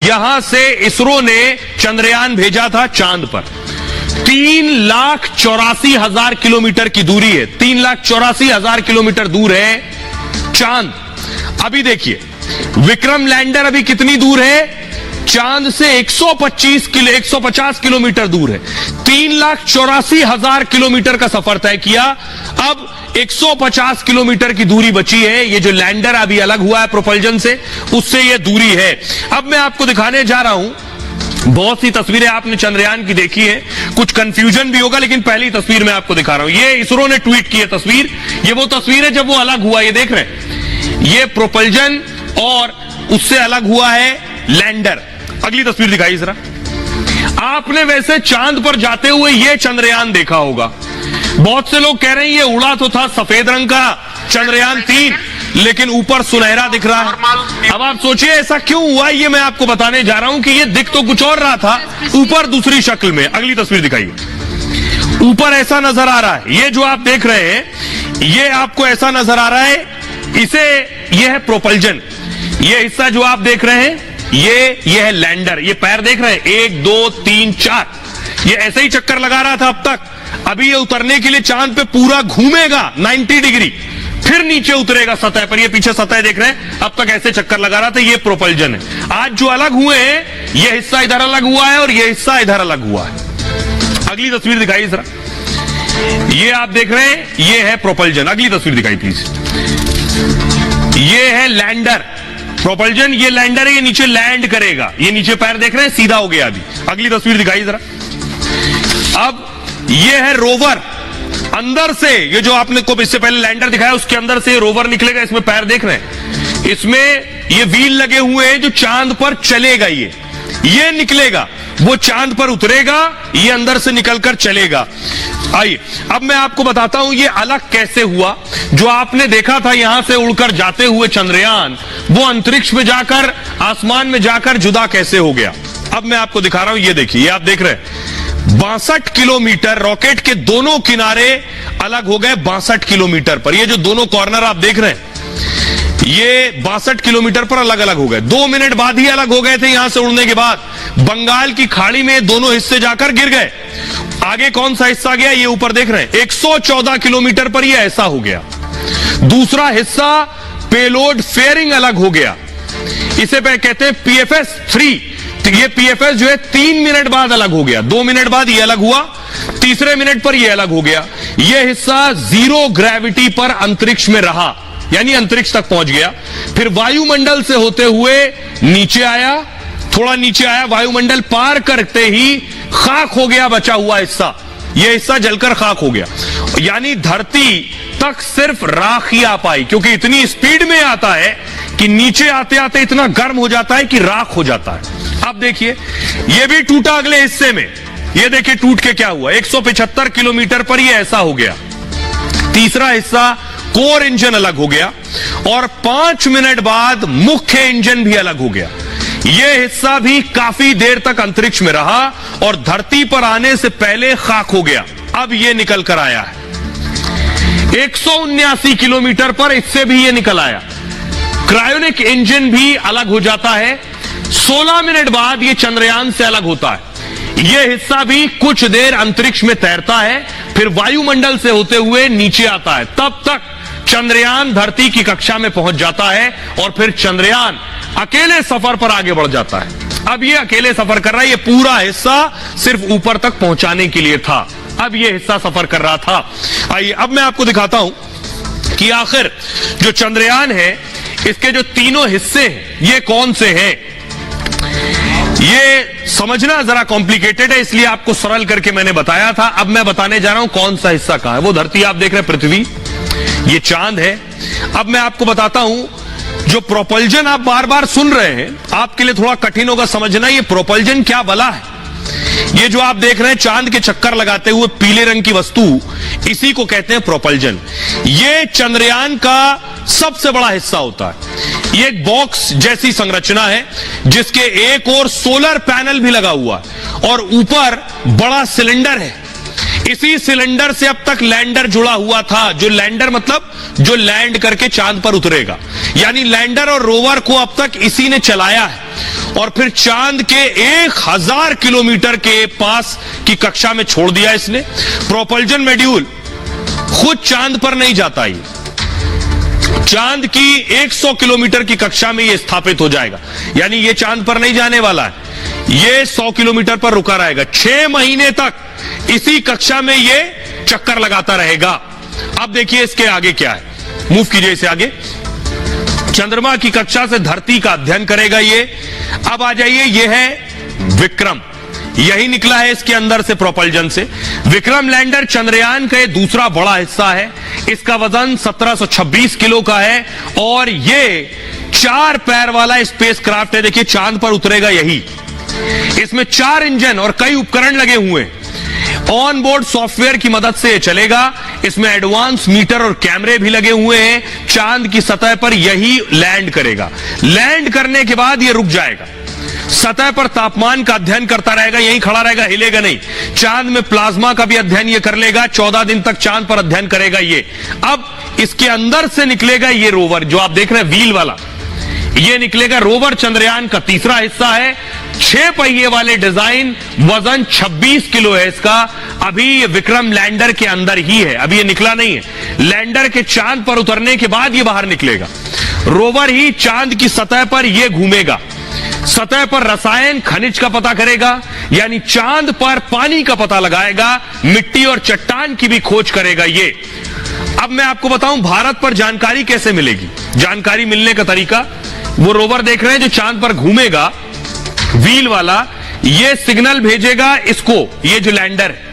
यहां से इसरो ने चंद्रयान भेजा था चांद पर। 3,84,000 किलोमीटर की दूरी है, 3,84,000 किलोमीटर दूर है चांद। अभी देखिए विक्रम लैंडर अभी कितनी दूर है चांद से, 150 किलोमीटर दूर है। 3,84,000 किलोमीटर का सफर तय किया। अब 150 किलोमीटर की दूरी बची है। ये जो लैंडर अभी अलग हुआ है प्रोपल्जन से, उससे ये दूरी है। अब मैं आपको दिखाने जा रहा हूं, बहुत सी तस्वीरें आपने चंद्रयान की देखी है, कुछ कंफ्यूजन भी होगा, लेकिन पहली तस्वीर मैं आपको दिखा रहा हूं। ये इसरो ने ट्वीट की है तस्वीर। ये वो तस्वीर है जब वो अलग हुआ, ये देख रहे हैं, ये प्रोपल्जन और उससे अलग हुआ है लैंडर। अगली तस्वीर दिखाइए जरा। आपने वैसे चांद पर जाते हुए ये चंद्रयान देखा होगा। बहुत से लोग कह रहे हैं ये उड़ा तो था सफेद रंग का चंद्रयान 3, लेकिन ऊपर सुनहरा दिख रहा है। अब आप सोचिए ऐसा क्यों हुआ, ये मैं आपको बताने जा रहा हूं कि ये दिख तो कुछ और रहा था, ऊपर दूसरी शक्ल में। अगली तस्वीर दिखाइए। ऊपर ऐसा नजर आ रहा है, ये जो आप देख रहे हैं ये आपको ऐसा नजर आ रहा है, इसे ये है प्रोपल्जन। ये हिस्सा जो आप देख रहे हैं ये है लैंडर। ये पैर देख रहे हैं, 1 2 3 4, ये ऐसे ही चक्कर लगा रहा था अब तक। अभी ये उतरने के लिए चांद पे पूरा घूमेगा 90 डिग्री, फिर नीचे उतरेगा सतह पर। ये पीछे सतह देख रहे हैं, अब तक ऐसे चक्कर लगा रहा था। ये प्रोपल्जन है। आज जो अलग हुए हैं, ये हिस्सा इधर अलग हुआ है और ये हिस्सा इधर अलग हुआ है। अगली तस्वीर दिखाइए जरा। ये आप देख रहे हैं ये है प्रोपल्जन। अगली तस्वीर दिखाई प्लीज। ये है लैंडर। प्रोपल्जन ये लैंडर है, ये नीचे लैंड करेगा। ये नीचे पैर देख रहे हैं, सीधा हो गया अभी। अगली तस्वीर दिखाइए जरा। अब ये है रोवर। अंदर से ये जो आपने को इससे पहले लैंडर दिखाया, उसके अंदर से रोवर निकलेगा। इसमें पैर देख रहे हैं, इसमें ये व्हील लगे हुए हैं जो चांद पर चलेगा। ये निकलेगा, वो चांद पर उतरेगा, ये अंदर से निकलकर चलेगा। आइए अब मैं आपको बताता हूं ये अलग कैसे हुआ। जो आपने देखा था यहां से उड़कर जाते हुए चंद्रयान, वो अंतरिक्ष में जाकर, आसमान में जाकर जुदा कैसे हो गया। अब मैं आपको दिखा रहा हूं, ये देखिए, ये आप देख रहे हैं 62 किलोमीटर, रॉकेट के दोनों किनारे अलग हो गए 62 किलोमीटर पर। ये जो दोनों कॉर्नर आप देख रहे हैं, ये 62 किलोमीटर पर अलग अलग हो गए। 2 मिनट बाद ही अलग हो गए थे। यहां से उड़ने के बाद बंगाल की खाड़ी में दोनों हिस्से जाकर गिर गए। आगे कौन सा हिस्सा गया, ये ऊपर देख रहे हैं, 114 किलोमीटर पर ये ऐसा हो गया। दूसरा हिस्सा पेलोड फेयरिंग अलग हो गया, इसे पे कहते हैं PFS 3। ये PFS जो है 3 मिनट बाद अलग हो गया। 2 मिनट बाद ये अलग हुआ, तीसरे मिनट पर ये अलग हो गया। ये हिस्सा 0 ग्रेविटी पर अंतरिक्ष में रहा, यानी अंतरिक्ष तक पहुंच गया। फिर वायुमंडल से होते हुए नीचे आया, थोड़ा नीचे आया, वायुमंडल पार करते ही खाक हो गया बचा हुआ हिस्सा। यह हिस्सा जलकर खाक हो गया, यानी धरती तक सिर्फ राख ही आ पाई, क्योंकि इतनी स्पीड में आता है कि नीचे आते आते इतना गर्म हो जाता है कि राख हो जाता है। अब देखिए यह भी टूटा अगले हिस्से में। यह देखिए टूट के क्या हुआ, 175 किलोमीटर पर यह ऐसा हो गया। तीसरा हिस्सा कोर इंजन अलग हो गया और 5 मिनट बाद मुख्य इंजन भी अलग हो गया। यह हिस्सा भी काफी देर तक अंतरिक्ष में रहा और धरती पर आने से पहले खाक हो गया। अब यह निकल कर आया है 179 किलोमीटर पर, इससे भी यह निकल आया। क्रायोनिक इंजन भी अलग हो जाता है। 16 मिनट बाद यह चंद्रयान से अलग होता है। यह हिस्सा भी कुछ देर अंतरिक्ष में तैरता है, फिर वायुमंडल से होते हुए नीचे आता है। तब तक चंद्रयान धरती की कक्षा में पहुंच जाता है और फिर चंद्रयान अकेले सफर पर आगे बढ़ जाता है। अब यह अकेले सफर कर रहा है, यह पूरा हिस्सा सिर्फ ऊपर तक पहुंचाने के लिए था। अब यह हिस्सा सफर कर रहा था। आइए अब मैं आपको दिखाता हूं कि आखिर जो चंद्रयान है, इसके जो तीनों हिस्से हैं ये कौन से हैं। ये समझना जरा कॉम्प्लिकेटेड है, इसलिए आपको सरल करके मैंने बताया था। अब मैं बताने जा रहा हूं कौन सा हिस्सा कहां है। वो धरती आप देख रहे हैं, पृथ्वी, ये चांद है। अब मैं आपको बताता हूं, जो प्रोपल्जन आप बार बार सुन रहे हैं, आपके लिए थोड़ा कठिन होगा समझना ये प्रोपल्जन क्या भला है। ये जो आप देख रहे हैं चांद के चक्कर लगाते हुए पीले रंग की वस्तु, इसी को कहते हैं प्रोपल्जन। ये चंद्रयान का सबसे बड़ा हिस्सा होता है। ये एक बॉक्स जैसी संरचना है जिसके एक ओर सोलर पैनल भी लगा हुआ है और ऊपर बड़ा सिलेंडर है। इसी सिलेंडर से अब तक लैंडर जुड़ा हुआ था। जो लैंडर मतलब जो लैंड करके चांद पर उतरेगा, यानी लैंडर और रोवर को अब तक इसी ने चलाया है। और फिर चांद के 1000 किलोमीटर के पास की कक्षा में छोड़ दिया इसने। प्रोपल्जन मॉड्यूल खुद चांद पर नहीं जाता, ये चांद की 100 किलोमीटर की कक्षा में ये स्थापित हो जाएगा, यानी ये चांद पर नहीं जाने वाला है, ये 100 किलोमीटर पर रुका रहेगा। 6 महीने तक इसी कक्षा में ये चक्कर लगाता रहेगा। अब देखिए इसके आगे क्या है, मूव कीजिए इसे आगे। चंद्रमा की कक्षा से धरती का अध्ययन करेगा ये। अब आ जाइए, ये है विक्रम, यही निकला है इसके अंदर से प्रोपल्जन से। विक्रम लैंडर चंद्रयान का ये दूसरा बड़ा हिस्सा है। इसका वजन 1726 किलो का है और ये 4 पैर वाला स्पेसक्राफ्ट है। देखिए चांद पर उतरेगा यही। इसमें 4 इंजन और कई उपकरण लगे हुए हैं। ऑन बोर्ड सॉफ्टवेयर की मदद से चलेगा। इसमें एडवांस मीटर और कैमरे भी लगे हुए हैं। चांद की सतह पर यही लैंड करेगा। लैंड करने के बाद यह रुक जाएगा, सतह पर तापमान का अध्ययन करता रहेगा, यहीं खड़ा रहेगा, हिलेगा नहीं। चांद में प्लाज्मा का भी अध्ययन ये कर लेगा। 14 दिन तक चांद पर अध्ययन करेगा ये। अब इसके अंदर से निकलेगा ये रोवर, जो आप देख रहे हैं व्हील वाला, ये निकलेगा रोवर। चंद्रयान का तीसरा हिस्सा है। 6 पहिए वाले डिजाइन, वजन 26 किलो है इसका। अभी ये विक्रम लैंडर के अंदर ही है, अभी ये निकला नहीं है। लैंडर के चांद पर उतरने के बाद ये बाहर निकलेगा। रोवर ही चांद की सतह पर ये घूमेगा, सतह पर रसायन खनिज का पता करेगा, यानी चांद पर पानी का पता लगाएगा, मिट्टी और चट्टान की भी खोज करेगा ये। अब मैं आपको बताऊं भारत पर जानकारी कैसे मिलेगी। जानकारी मिलने का तरीका, वो रोवर देख रहे हैं जो चांद पर घूमेगा, व्हील वाला, ये सिग्नल भेजेगा इसको, ये जो लैंडर है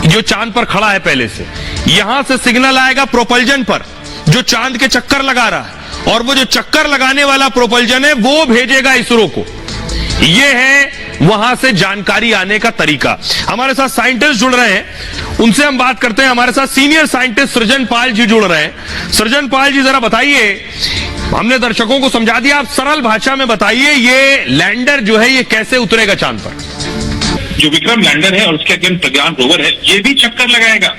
जो चांद पर खड़ा है पहले से, यहां से सिग्नल आएगा प्रोपल्जन पर जो चांद के चक्कर लगा रहा है, और वो जो चक्कर लगाने वाला प्रोपल्जन है वो भेजेगा इसरो को। ये है वहां से जानकारी आने का तरीका। हमारे साथ साइंटिस्ट जुड़ रहे हैं, उनसे हम बात करते हैं। हमारे साथ सीनियर साइंटिस्ट सृजन पाल जी जुड़ रहे हैं। सृजन पाल जी जरा बताइए, हमने दर्शकों को समझा दिया, आप सरल भाषा में बताइए ये लैंडर जो है ये कैसे उतरेगा चांद पर। जो विक्रम लैंडर है और उसके अगेन प्रज्ञान रोवर है, ये भी चक्कर लगाएगा,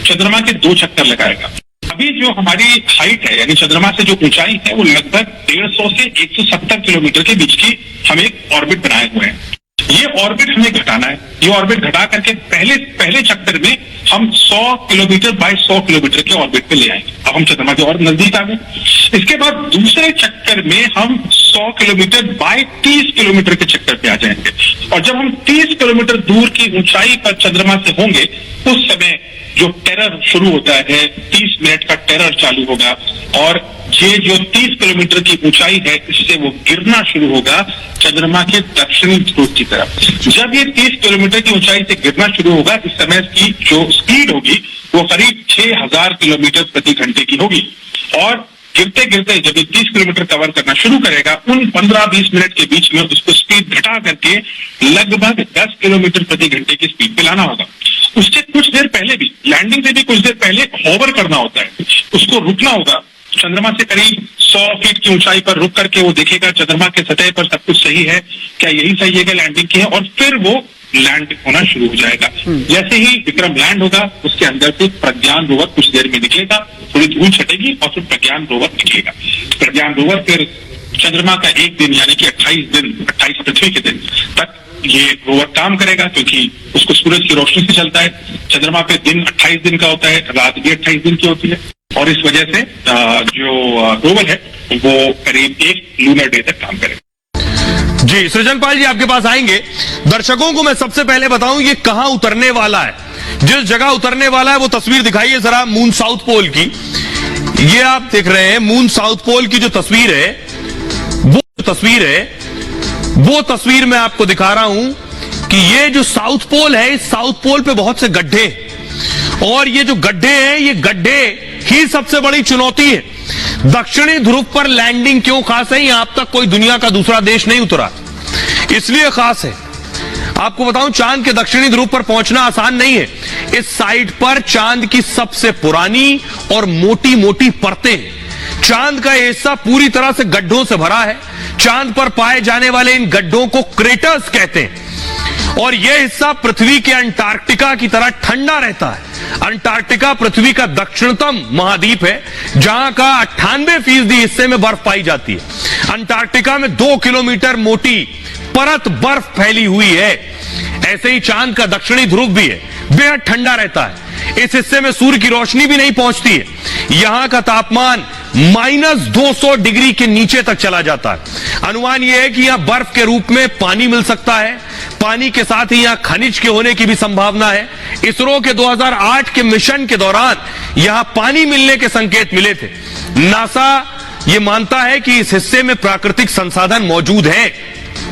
चंद्रमा के 2 चक्कर लगाएगा। अभी जो हमारी हाइट है, यानी चंद्रमा से जो ऊंचाई है, वो लगभग 150 से 170 किलोमीटर के बीच की हम एक ऑर्बिट बनाए हुए हैं। ये ऑर्बिट हमें घटाना है। ये ऑर्बिट घटा करके पहले चक्कर में हम 100 किलोमीटर बाय 100 किलोमीटर के ऑर्बिट पे ले आएंगे। अब हम चंद्रमा के और नजदीक आ गए। इसके बाद दूसरे चक्कर में हम 100 किलोमीटर बाय 30 किलोमीटर के चक्कर पे आ जाएंगे। और जब हम 30 किलोमीटर दूर की ऊंचाई पर चंद्रमा से होंगे, उस समय जो टेरर शुरू होता है, 30 मिनट का टेरर चालू होगा और ये जो 30 किलोमीटर की ऊंचाई है, इससे वो गिरना शुरू होगा चंद्रमा के दक्षिणी ध्रुव की तरफ। जब ये 30 किलोमीटर की ऊंचाई से गिरना शुरू होगा, इस समय की जो स्पीड होगी वो करीब 6000 किलोमीटर प्रति घंटे की होगी। और गिरते गिरते जब ये 30 किलोमीटर कवर करना शुरू करेगा, उन 15-20 मिनट के बीच में उसको स्पीड घटा करके लगभग 10 किलोमीटर प्रति घंटे की स्पीड पे लाना होगा। उससे कुछ देर पहले भी, लैंडिंग से भी कुछ देर पहले होवर करना होता है, उसको रुकना होगा। चंद्रमा से करीब 100 फीट की ऊंचाई पर रुक करके वो देखेगा चंद्रमा के सतह पर सब कुछ सही है, क्या यही सही है कि लैंडिंग की है, और फिर वो लैंड होना शुरू हो जाएगा। जैसे ही विक्रम लैंड होगा, उसके अंदर से प्रज्ञान रोवर कुछ देर में निकलेगा, थोड़ी धूल छटेगी और फिर प्रज्ञान रोवर निकलेगा। प्रज्ञान रोवर फिर चंद्रमा का 1 दिन यानी कि 28 पृथ्वी के दिन तक ये रोवर काम करेगा, क्योंकि उसको सूरज की रोशनी से चलता है। चंद्रमा पे दिन 28 दिन का होता है, रात भी 28 दिन की होती है, और इस वजह से जो रोवर है वो करीब 1 लूनर डे तक काम करेगा। जी सृजन पाल जी आपके पास आएंगे। दर्शकों को मैं सबसे पहले बताऊं ये कहां उतरने वाला है। जिस जगह उतरने वाला है वो तस्वीर दिखाइए जरा मून साउथ पोल की। ये आप देख रहे हैं मून साउथ पोल की जो तस्वीर है, वो तस्वीर मैं आपको दिखा रहा हूं कि ये जो साउथ पोल है, इस साउथ पोल पे बहुत से गड्ढे, और ये जो गड्ढे हैं, ये गड्ढे ही सबसे बड़ी चुनौती है। दक्षिणी ध्रुव पर लैंडिंग क्यों खास है? यहां अब तक कोई दुनिया का दूसरा देश नहीं उतरा, इसलिए खास है। आपको बताऊं चांद के दक्षिणी ध्रुव पर पहुंचना आसान नहीं है। इस साइट पर चांद की सबसे पुरानी और मोटी मोटी परतें हैं। चांद का हिस्सा पूरी तरह से गड्ढों से भरा है। चांद पर पाए जाने वाले इन गड्ढों को क्रेटर्स कहते हैं, और यह हिस्सा पृथ्वी के अंटार्कटिका की तरह ठंडा रहता है। अंटार्कटिका पृथ्वी का दक्षिणतम महाद्वीप है, जहां का 98% हिस्से में बर्फ पाई जाती है। अंटार्कटिका में 2 किलोमीटर मोटी परत बर्फ फैली हुई है। ऐसे ही चांद का दक्षिणी ध्रुव भी है, बेहद ठंडा रहता है। इस हिस्से में सूर्य की रोशनी भी नहीं पहुंचती है। यहां का तापमान -200 डिग्री के नीचे तक चला जाता है। अनुमान यह है कि यहां बर्फ के रूप में पानी मिल सकता है। पानी के साथ ही यहां खनिज के होने की भी संभावना है। इसरो के 2008 के मिशन के दौरान यहां पानी मिलने के संकेत मिले थे। नासा यह मानता है कि इस हिस्से में प्राकृतिक संसाधन मौजूद हैं।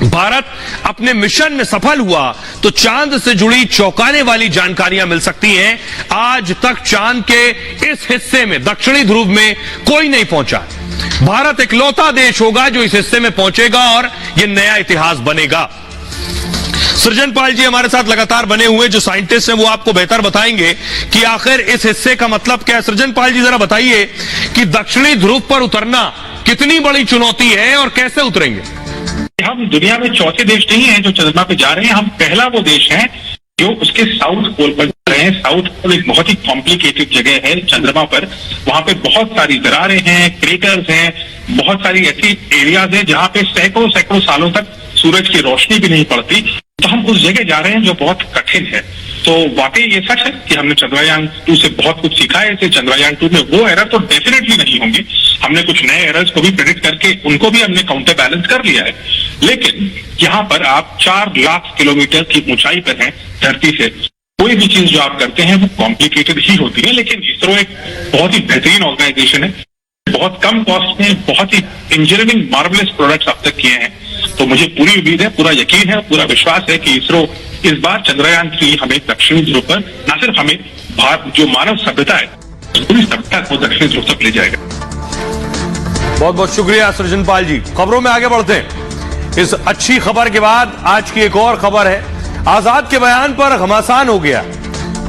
भारत अपने मिशन में सफल हुआ तो चांद से जुड़ी चौंकाने वाली जानकारियां मिल सकती हैं। आज तक चांद के इस हिस्से में, दक्षिणी ध्रुव में, कोई नहीं पहुंचा। भारत इकलौता देश होगा जो इस हिस्से में पहुंचेगा और यह नया इतिहास बनेगा। सृजन पाल जी हमारे साथ लगातार बने हुए, जो साइंटिस्ट हैं वो आपको बेहतर बताएंगे कि आखिर इस हिस्से का मतलब क्या है। सृजन पाल जी जरा बताइए कि दक्षिणी ध्रुव पर उतरना कितनी बड़ी चुनौती है और कैसे उतरेंगे। हम दुनिया में चौथे देश नहीं हैं जो चंद्रमा पे जा रहे हैं। हम पहला वो देश हैं जो उसके साउथ पोल पर जा रहे हैं। साउथ पोल एक बहुत ही कॉम्प्लिकेटेड जगह है चंद्रमा पर। वहां पे बहुत सारी दरारें हैं, क्रेटर्स हैं, बहुत सारी ऐसी एरियाज हैं जहां पे सैकड़ों सालों तक सूरज की रोशनी भी नहीं पड़ती। तो हम उस जगह जा रहे हैं जो बहुत कठिन है। तो वाकई ये सच है कि हमने चंद्रयान 2 से बहुत कुछ सीखा है। इसे चंद्रयान 2 में वो एरर तो डेफिनेटली नहीं होंगे। हमने कुछ नए एरर्स को भी प्रेडिक्ट करके उनको भी हमने काउंटर बैलेंस कर लिया है। लेकिन यहाँ पर आप 4 लाख किलोमीटर की ऊंचाई पर हैं धरती से। कोई भी चीज जो आप करते हैं वो कॉम्प्लिकेटेड ही होती है। लेकिन इसरो एक बहुत ही बेहतरीन ऑर्गेनाइजेशन है। बहुत कम कॉस्ट में बहुत ही इंजीनियरिंग मार्वलेस प्रोडक्ट्स अब तक किए हैं। तो मुझे पूरी उम्मीद है, पूरा यकीन है, पूरा विश्वास है कि इसरो इस बार चंद्रयान 3 हमें दक्षिणी ध्रुव पर, न सिर्फ हमें, भारत जो मानव सभ्यता है पूरी सभ्यता को दक्षिणी ध्रुव तक ले जाएगा। बहुत बहुत शुक्रिया सृजन पाल जी। खबरों में आगे बढ़ते हैं। इस अच्छी खबर के बाद आज की एक और खबर है। आजाद के बयान पर घमासान हो गया।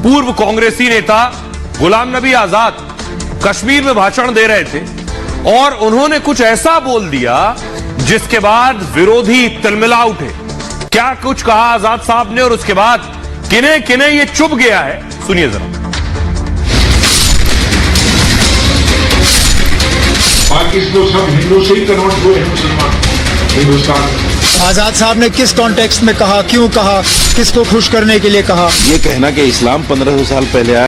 पूर्व कांग्रेसी नेता गुलाम नबी आजाद कश्मीर में भाषण दे रहे थे और उन्होंने कुछ ऐसा बोल दिया जिसके बाद विरोधी तिलमिला उठे। क्या कुछ कहा आजाद साहब ने और उसके बाद किन्हें किन्हें ये चुभ गया है, सुनिए जरा। बाकी तो सब हिंदू से ही कन्वर्ट हुए हैं मुसलमान हिंदुस्तान। आजाद साहब ने किस कॉन्टेक्स्ट में कहा, क्यों कहा, किसको खुश करने के लिए कहा? ये कहना कि इस्लाम 1500 साल पहले आया